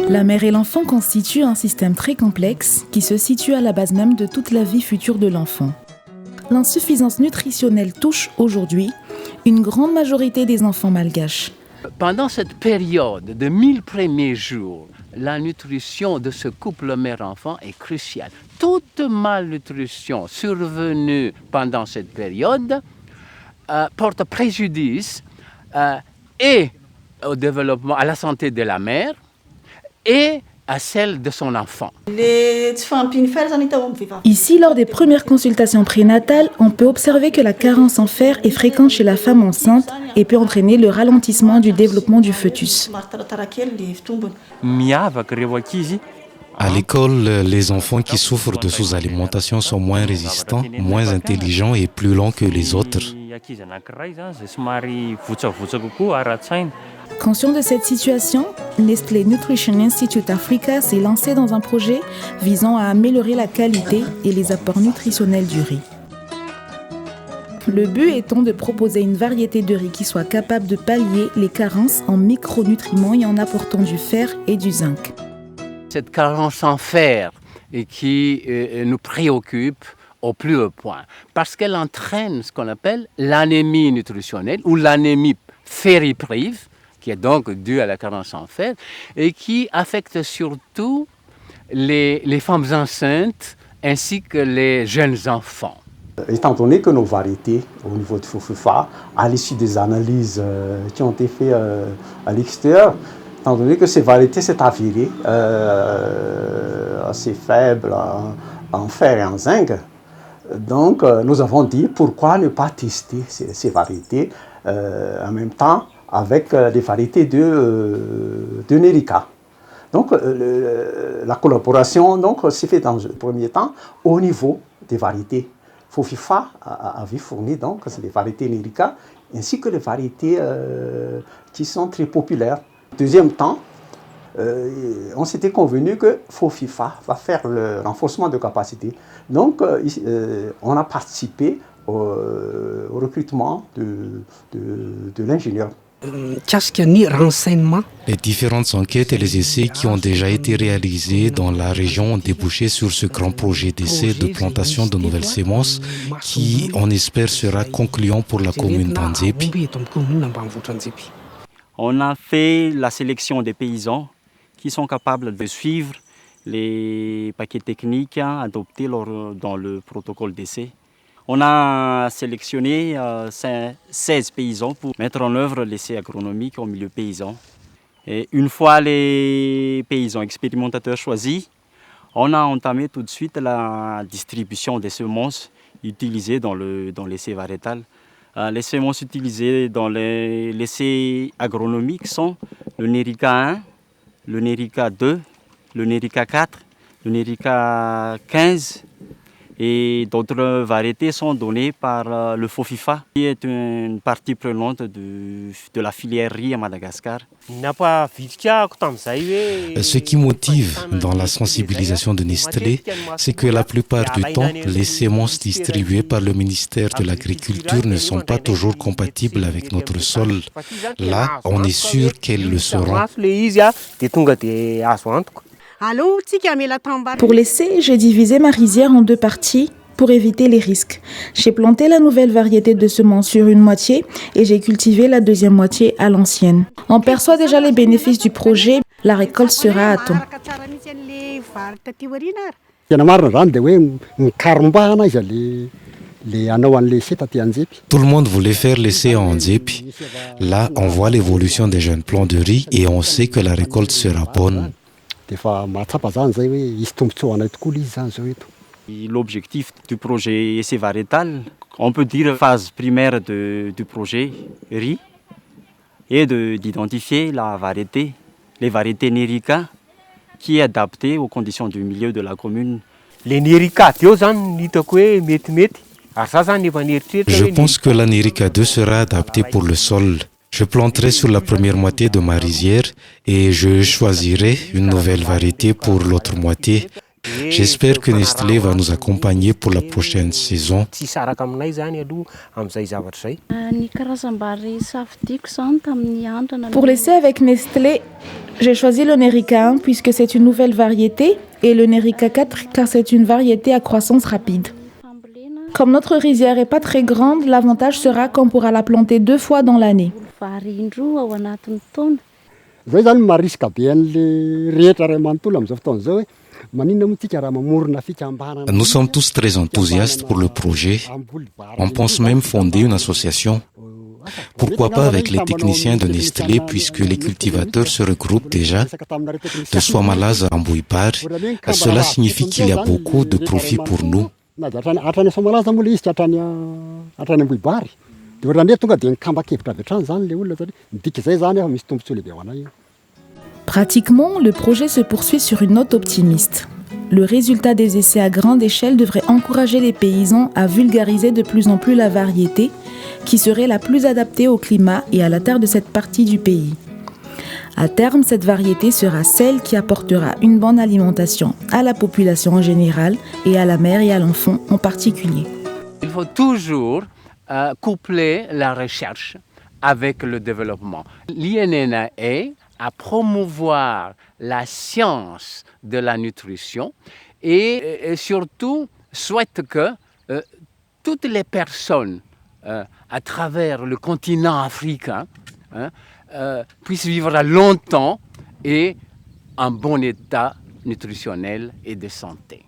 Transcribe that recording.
La mère et l'enfant constituent un système très complexe qui se situe à la base même de toute la vie future de l'enfant. L'insuffisance nutritionnelle touche aujourd'hui une grande majorité des enfants malgaches. Pendant cette période de 1000 premiers jours, la nutrition de ce couple mère-enfant est cruciale. Toute malnutrition survenue pendant cette période porte préjudice et au développement, à la santé de la mère et à celle de son enfant. Ici, lors des premières consultations prénatales, on peut observer que la carence en fer est fréquente chez la femme enceinte et peut entraîner le ralentissement du développement du fœtus. À l'école, les enfants qui souffrent de sous-alimentation sont moins résistants, moins intelligents et plus lents que les autres. Conscient de cette situation, Nestlé Nutrition Institute Africa s'est lancé dans un projet visant à améliorer la qualité et les apports nutritionnels du riz. Le but étant de proposer une variété de riz qui soit capable de pallier les carences en micronutriments et en apportant du fer et du zinc. Cette carence en fer qui nous préoccupe au plus haut point, parce qu'elle entraîne ce qu'on appelle l'anémie nutritionnelle ou l'anémie ferriprive, qui est donc due à la carence en fer, et qui affecte surtout les femmes enceintes ainsi que les jeunes enfants. Étant donné que nos variétés au niveau de Fofifa, à l'issue des analyses qui ont été faites à l'extérieur, étant donné que ces variétés s'est avérées assez faibles en fer et en zinc, donc nous avons dit pourquoi ne pas tester ces variétés en même temps avec des variétés de Nerica. Donc la collaboration s'est faite dans le premier temps au niveau des variétés. Fofifa avait fourni donc les variétés Nerica ainsi que les variétés qui sont très populaires. Deuxième temps, on s'était convenu que Fofifa va faire le renforcement de capacité. Donc on a participé au recrutement de l'ingénieur. Les différentes enquêtes et les essais qui ont déjà été réalisés dans la région ont débouché sur ce grand projet d'essai de plantation de nouvelles semences qui, on espère, sera concluant pour la commune d'Anzepi. On a fait la sélection des paysans qui sont capables de suivre les paquets techniques adoptés dans le protocole d'essai. On a sélectionné 16 paysans pour mettre en œuvre l'essai agronomique au milieu paysan. Et une fois les paysans expérimentateurs choisis, on a entamé tout de suite la distribution des semences utilisées dans l'essai variétal. Les semences utilisées dans l'essai agronomique sont le Nerica 1, le Nerica 2, le Nerica 4, le Nerica 15 et d'autres variétés sont données par le Fofifa, qui est une partie prenante de la filière riz à Madagascar. Ce qui motive dans la sensibilisation de Nestlé, c'est que la plupart du temps, les semences distribuées par le ministère de l'Agriculture ne sont pas toujours compatibles avec notre sol. Là, on est sûr qu'elles le seront. Pour l'essai, j'ai divisé ma rizière en 2 parties pour éviter les risques. J'ai planté la nouvelle variété de semences sur une moitié et j'ai cultivé la deuxième moitié à l'ancienne. On perçoit déjà les bénéfices du projet. La récolte sera à temps. Tout le monde voulait faire l'essai en Anzepi. Là, on voit l'évolution des jeunes plants de riz et on sait que la récolte sera bonne. L'objectif du projet essai variétal, on peut dire phase primaire du projet riz, est d'identifier les variétés Nerica qui est adaptée aux conditions du milieu de la commune. Je pense que la Nerica 2 sera adaptée pour le sol. Je planterai sur la première moitié de ma rizière et je choisirai une nouvelle variété pour l'autre moitié. J'espère que Nestlé va nous accompagner pour la prochaine saison. Pour l'essai avec Nestlé, j'ai choisi le Nerica 1 puisque c'est une nouvelle variété et le Nerica 4 car c'est une variété à croissance rapide. Comme notre rizière n'est pas très grande, l'avantage sera qu'on pourra la planter 2 fois dans l'année. Nous sommes tous très enthousiastes pour le projet. On pense même fonder une association. Pourquoi pas avec les techniciens de Nestlé puisque les cultivateurs se regroupent déjà. De Swamalas à Mbouipar, cela signifie qu'il y a beaucoup de profit pour nous. Pratiquement, le projet se poursuit sur une note optimiste. Le résultat des essais à grande échelle devrait encourager les paysans à vulgariser de plus en plus la variété qui serait la plus adaptée au climat et à la terre de cette partie du pays. À terme, cette variété sera celle qui apportera une bonne alimentation à la population en général et à la mère et à l'enfant en particulier. Il faut toujours coupler la recherche avec le développement. L'INNA à promouvoir la science de la nutrition et surtout souhaite que toutes les personnes à travers le continent africain puissent vivre longtemps et en bon état nutritionnel et de santé.